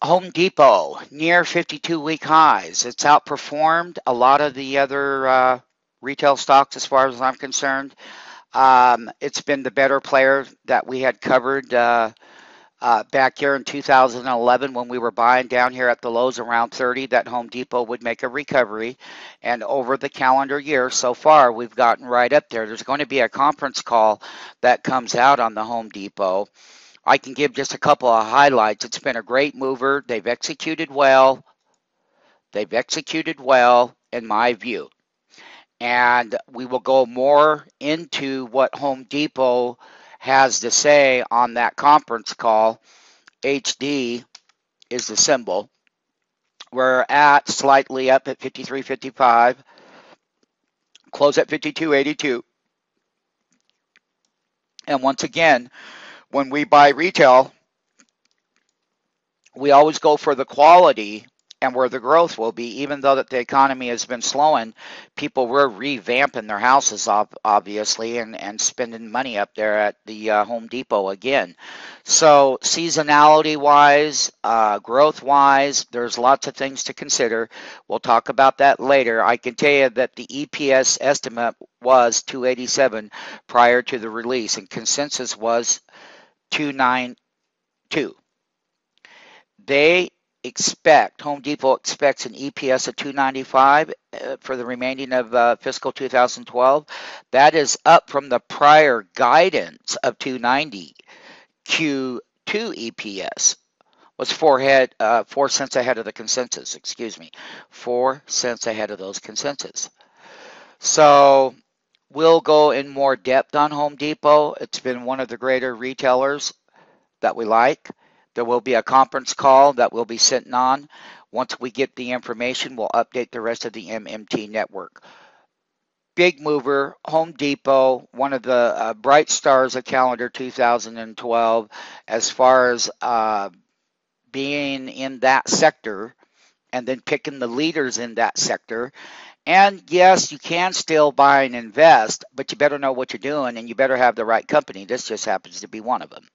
Home Depot, near 52-week highs. It's outperformed a lot of the other retail stocks as far as I'm concerned. It's been the better player that we had covered back here in 2011 when we were buying down here at the lows around 30, that Home Depot would make a recovery. And over the calendar year so far, we've gotten right up there. There's going to be a conference call that comes out on the Home Depot. I can give just a couple of highlights. It's been a great mover. They've executed well. They've executed well, in my view. And we will go more into what Home Depot has to say on that conference call. HD is the symbol. We're at slightly up at 53.55, close at 52.82. And once again, when we buy retail, we always go for the quality and where the growth will be. Even though that the economy has been slowing, people were revamping their houses, obviously, and spending money up there at the Home Depot again. So seasonality wise, growth wise, there's lots of things to consider. We'll talk about that later. I can tell you that the EPS estimate was 287 prior to the release, and consensus was 292. Home Depot expects an EPS of 295 for the remaining of fiscal 2012. That is up from the prior guidance of 290. Q2 EPS was 4 cents ahead of the consensus. Excuse me, 4 cents ahead of those consensus. So we'll go in more depth on Home Depot. It's been one of the greater retailers that we like. There will be a conference call that we'll be sitting on. Once we get the information, we'll update the rest of the MMT network. Big mover, Home Depot, one of the bright stars of calendar 2012 as far as being in that sector and then picking the leaders in that sector. And yes, you can still buy and invest, but you better know what you're doing and you better have the right company. This just happens to be one of them.